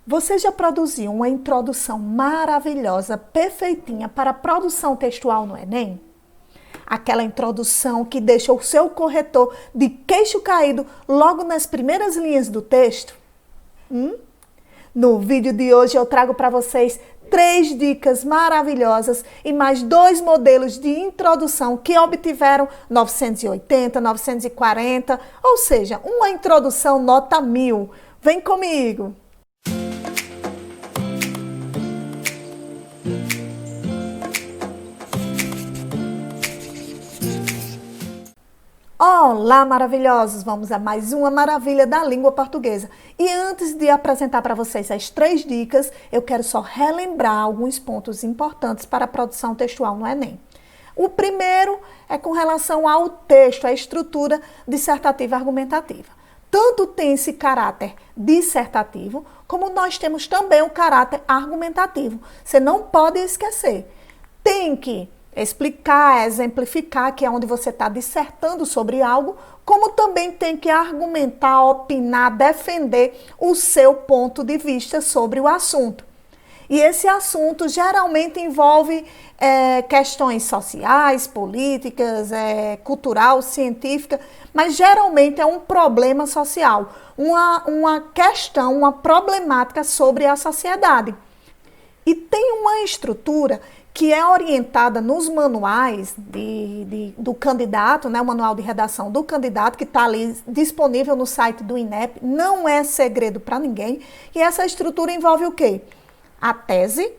Você já produziu uma introdução maravilhosa, perfeitinha para a produção textual no Enem? Aquela introdução que deixa o seu corretor de queixo caído logo nas primeiras linhas do texto? No vídeo de hoje eu trago para vocês 3 dicas maravilhosas e mais 2 modelos de introdução que obtiveram 980, 940, ou seja, uma introdução nota 1000. Vem comigo! Olá, maravilhosos! Vamos a mais uma maravilha da língua portuguesa. E antes de apresentar para vocês as 3 dicas, eu quero só relembrar alguns pontos importantes para a produção textual no Enem. O primeiro é com relação ao texto, a estrutura dissertativa argumentativa. Tanto tem esse caráter dissertativo, como nós temos também o caráter argumentativo. Você não pode esquecer. Tem que explicar, exemplificar, que é onde você está dissertando sobre algo, como também tem que argumentar, opinar, defender o seu ponto de vista sobre o assunto. E esse assunto geralmente envolve questões sociais, políticas, cultural, científica, mas geralmente é um problema social, uma questão, uma problemática sobre a sociedade. E tem uma estrutura que é orientada nos manuais do candidato, né, o manual de redação do candidato, que está ali disponível no site do INEP, não é segredo para ninguém. E essa estrutura envolve o quê? A tese,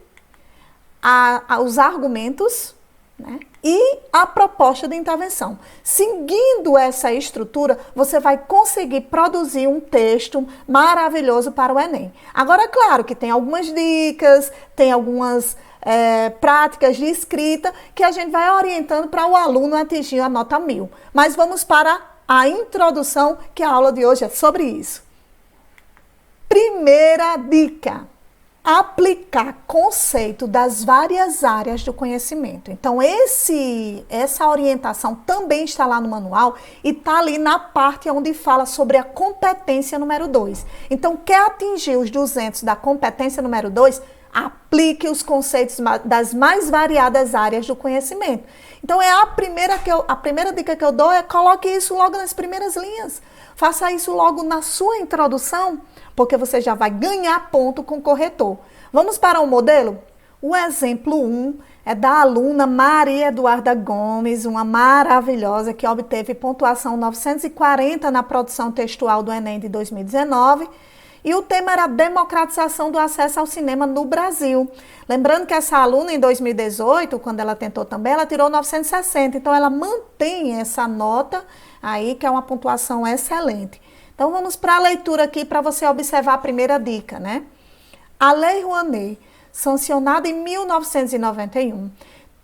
os argumentos, né, e a proposta de intervenção. Seguindo essa estrutura, você vai conseguir produzir um texto maravilhoso para o Enem. Agora, claro que tem algumas dicas, tem algumas práticas de escrita que a gente vai orientando para o aluno atingir a nota 1000. Mas vamos para a introdução, que a aula de hoje é sobre isso. Primeira dica: aplicar conceito das várias áreas do conhecimento. Então, essa orientação também está lá no manual e está ali na parte onde fala sobre a competência número 2. Então, quer atingir os 200 da competência número 2? Aplique os conceitos das mais variadas áreas do conhecimento. Então, a primeira dica que eu dou é coloque isso logo nas primeiras linhas. Faça isso logo na sua introdução, porque você já vai ganhar ponto com o corretor. Vamos para um modelo? O exemplo 1 é da aluna Maria Eduarda Gomes, uma maravilhosa que obteve pontuação 940 na produção textual do Enem de 2019. E o tema era a democratização do acesso ao cinema no Brasil. Lembrando que essa aluna, em 2018, quando ela tentou também, ela tirou 960. Então, ela mantém essa nota aí, que é uma pontuação excelente. Então, vamos para a leitura aqui para você observar a primeira dica, né? A Lei Rouanet, sancionada em 1991,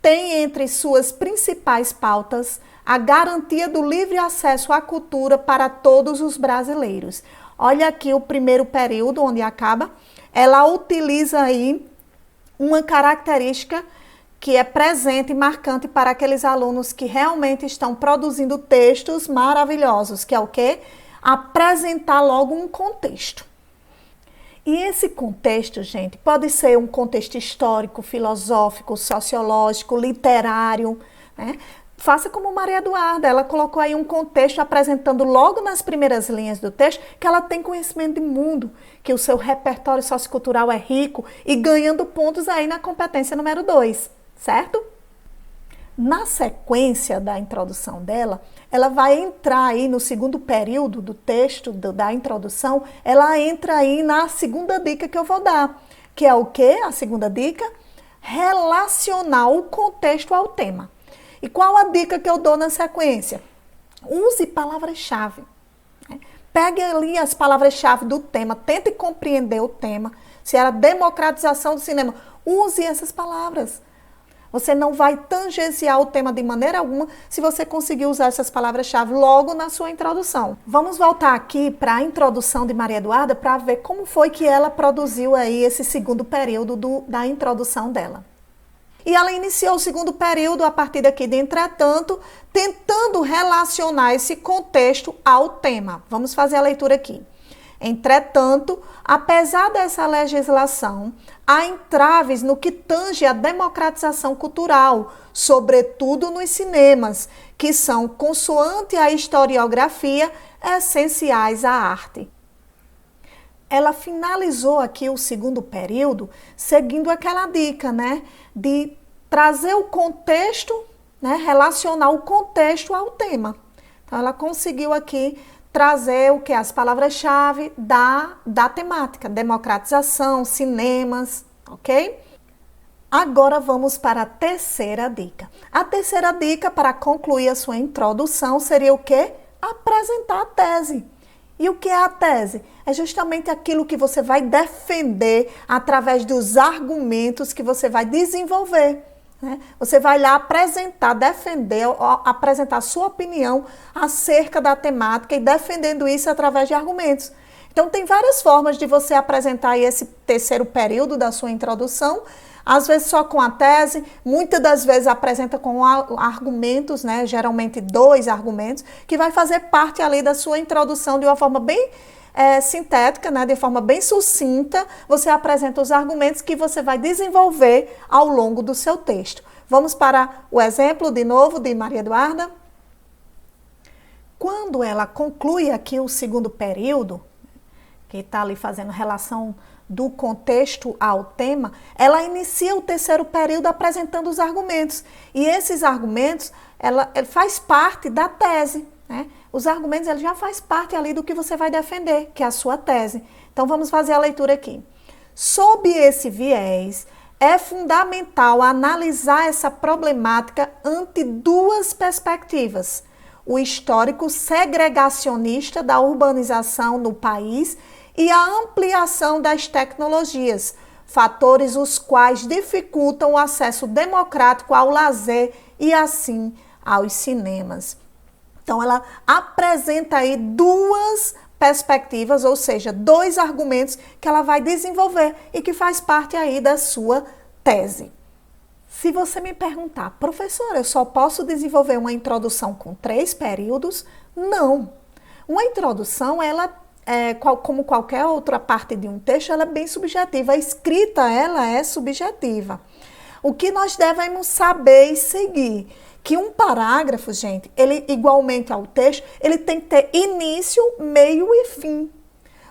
tem entre suas principais pautas a garantia do livre acesso à cultura para todos os brasileiros. Olha aqui o primeiro período, onde acaba. Ela utiliza aí uma característica que é presente e marcante para aqueles alunos que realmente estão produzindo textos maravilhosos, que é o quê? Apresentar logo um contexto. E esse contexto, gente, pode ser um contexto histórico, filosófico, sociológico, literário, né? Faça como Maria Eduarda, ela colocou aí um contexto apresentando logo nas primeiras linhas do texto que ela tem conhecimento de mundo, que o seu repertório sociocultural é rico e ganhando pontos aí na competência número 2, certo? Na sequência da introdução dela, ela vai entrar aí no segundo período do texto, da introdução, ela entra aí na segunda dica que eu vou dar, que é o quê? A segunda dica? Relacionar o contexto ao tema. E qual a dica que eu dou na sequência? Use palavras-chave. Pegue ali as palavras-chave do tema, tente compreender o tema. Se era democratização do cinema, use essas palavras. Você não vai tangenciar o tema de maneira alguma se você conseguir usar essas palavras-chave logo na sua introdução. Vamos voltar aqui para a introdução de Maria Eduarda para ver como foi que ela produziu aí esse segundo período da introdução dela. E ela iniciou o segundo período a partir daqui de entretanto, tentando relacionar esse contexto ao tema. Vamos fazer a leitura aqui. Entretanto, apesar dessa legislação, há entraves no que tange à democratização cultural, sobretudo nos cinemas, que são, consoante a historiografia, essenciais à arte. Ela finalizou aqui o segundo período seguindo aquela dica, né, de trazer o contexto, né, relacionar o contexto ao tema. Então, ela conseguiu aqui trazer o que? As palavras-chave da temática, democratização, cinemas, ok? Agora vamos para a terceira dica. A terceira dica, para concluir a sua introdução, seria o quê? Apresentar a tese. E o que é a tese? É justamente aquilo que você vai defender através dos argumentos que você vai desenvolver. Né? Você vai lá apresentar, defender, apresentar a sua opinião acerca da temática e defendendo isso através de argumentos. Então, tem várias formas de você apresentar esse terceiro período da sua introdução, às vezes só com a tese, muitas das vezes apresenta com argumentos, né? Geralmente 2 argumentos, que vai fazer parte ali da sua introdução de uma forma bem sintética, né? De forma bem sucinta, você apresenta os argumentos que você vai desenvolver ao longo do seu texto. Vamos para o exemplo de novo de Maria Eduarda. Quando ela conclui aqui o segundo período, que está ali fazendo relação do contexto ao tema, ela inicia o terceiro período apresentando os argumentos. E esses argumentos, ela faz parte da tese, né? Os argumentos, ele já faz parte ali do que você vai defender, que é a sua tese. Então, vamos fazer a leitura aqui. Sob esse viés, é fundamental analisar essa problemática ante 2 perspectivas. O histórico segregacionista da urbanização no país e a ampliação das tecnologias, fatores os quais dificultam o acesso democrático ao lazer e, assim, aos cinemas. Então, ela apresenta aí 2 perspectivas, ou seja, 2 argumentos que ela vai desenvolver e que faz parte aí da sua tese. Se você me perguntar, professora, eu só posso desenvolver uma introdução com 3 períodos? Não. Uma introdução, ela como qualquer outra parte de um texto, ela é bem subjetiva. A escrita, ela é subjetiva. O que nós devemos saber e seguir? Que um parágrafo, gente, ele igualmente ao texto, ele tem que ter início, meio e fim.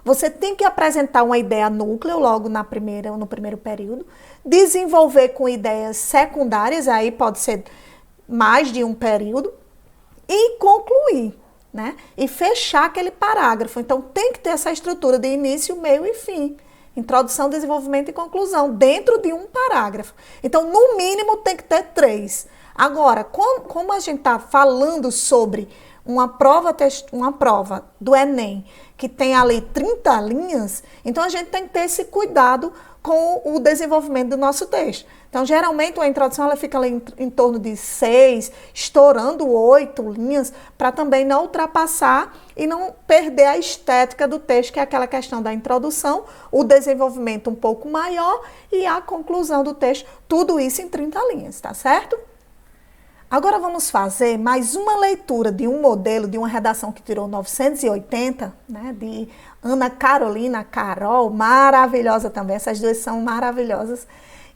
Você tem que apresentar uma ideia núcleo logo no primeiro período, desenvolver com ideias secundárias, aí pode ser mais de um período, e concluir, né? E fechar aquele parágrafo. Então, tem que ter essa estrutura de início, meio e fim. Introdução, desenvolvimento e conclusão, dentro de um parágrafo. Então, no mínimo, tem que ter 3. Agora, como a gente está falando sobre uma prova do Enem, que tem ali 30 linhas, então a gente tem que ter esse cuidado com o desenvolvimento do nosso texto. Então, geralmente, a introdução ela fica ali em torno de 6, estourando 8 linhas, para também não ultrapassar e não perder a estética do texto, que é aquela questão da introdução, o desenvolvimento um pouco maior e a conclusão do texto, tudo isso em 30 linhas, tá certo? Agora vamos fazer mais uma leitura de um modelo, de uma redação que tirou 980, né, de Ana Carolina Carol, maravilhosa também, essas 2 são maravilhosas.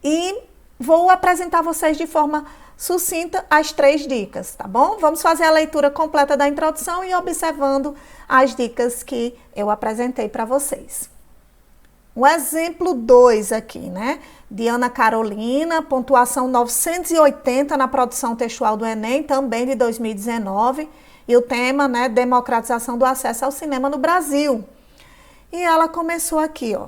E vou apresentar a vocês de forma sucinta as 3 dicas, tá bom? Vamos fazer a leitura completa da introdução e observando as dicas que eu apresentei para vocês. O exemplo 2 aqui, né? De Ana Carolina, pontuação 980 na produção textual do Enem, também de 2019. E o tema, né? Democratização do acesso ao cinema no Brasil. E ela começou aqui, ó.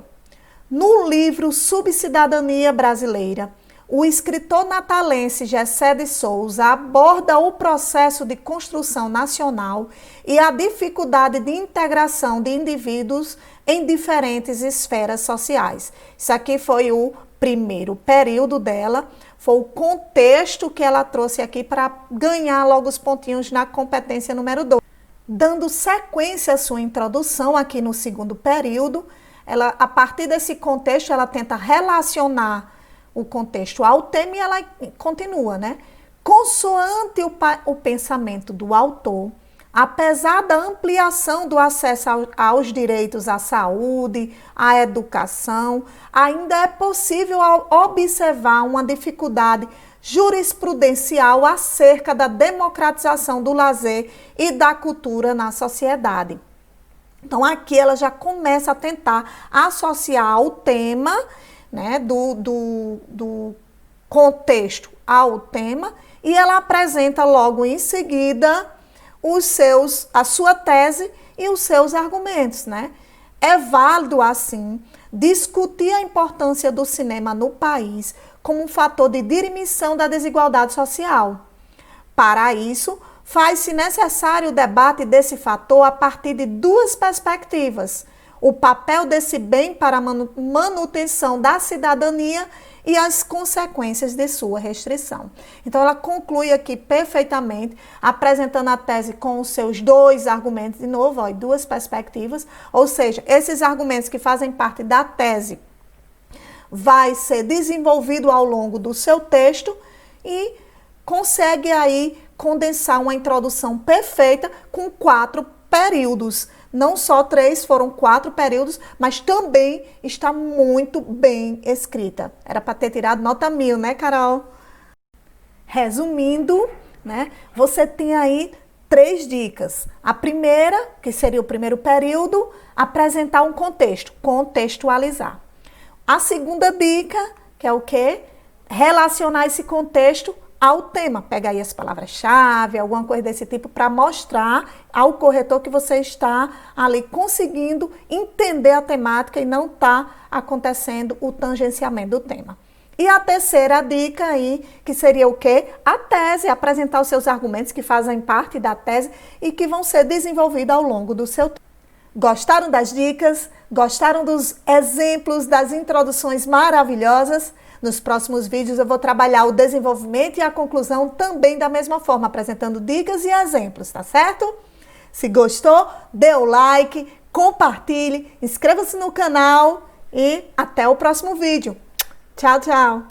No livro Subcidadania Brasileira, o escritor natalense Gessé de Souza aborda o processo de construção nacional e a dificuldade de integração de indivíduos em diferentes esferas sociais. Isso aqui foi o primeiro período dela, foi o contexto que ela trouxe aqui para ganhar logo os pontinhos na competência número 2. Dando sequência à sua introdução aqui no segundo período, ela, a partir desse contexto, ela tenta relacionar o contexto ao tema e ela continua, né? Consoante o pensamento do autor, apesar da ampliação do acesso aos direitos à saúde, à educação, ainda é possível observar uma dificuldade jurisprudencial acerca da democratização do lazer e da cultura na sociedade. Então, aqui ela já começa a tentar associar o tema, né, do contexto ao tema, e ela apresenta logo em seguida a sua tese e os seus argumentos, né? É válido, assim, discutir a importância do cinema no país como um fator de diminuição da desigualdade social. Para isso, faz-se necessário o debate desse fator a partir de duas perspectivas: o papel desse bem para a manutenção da cidadania e as consequências de sua restrição. Então, ela conclui aqui perfeitamente, apresentando a tese com os seus dois argumentos, de novo, ó, duas perspectivas, ou seja, esses argumentos que fazem parte da tese vai ser desenvolvido ao longo do seu texto e consegue aí condensar uma introdução perfeita com 4 períodos. Não só 3, foram 4 períodos, mas também está muito bem escrita. Era para ter tirado nota 1000, né, Carol? Resumindo, né, você tem aí 3 dicas. A primeira, que seria o primeiro período, apresentar um contexto, contextualizar. A segunda dica, que é o quê? Relacionar esse contexto ao tema. Pega aí as palavras-chave, alguma coisa desse tipo, para mostrar ao corretor que você está ali conseguindo entender a temática e não está acontecendo o tangenciamento do tema. E a terceira dica aí, que seria o quê? A tese, apresentar os seus argumentos que fazem parte da tese e que vão ser desenvolvidos ao longo do seu tempo. Gostaram das dicas? Gostaram dos exemplos, das introduções maravilhosas? Nos próximos vídeos eu vou trabalhar o desenvolvimento e a conclusão também da mesma forma, apresentando dicas e exemplos, tá certo? Se gostou, dê o like, compartilhe, inscreva-se no canal e até o próximo vídeo. Tchau, tchau!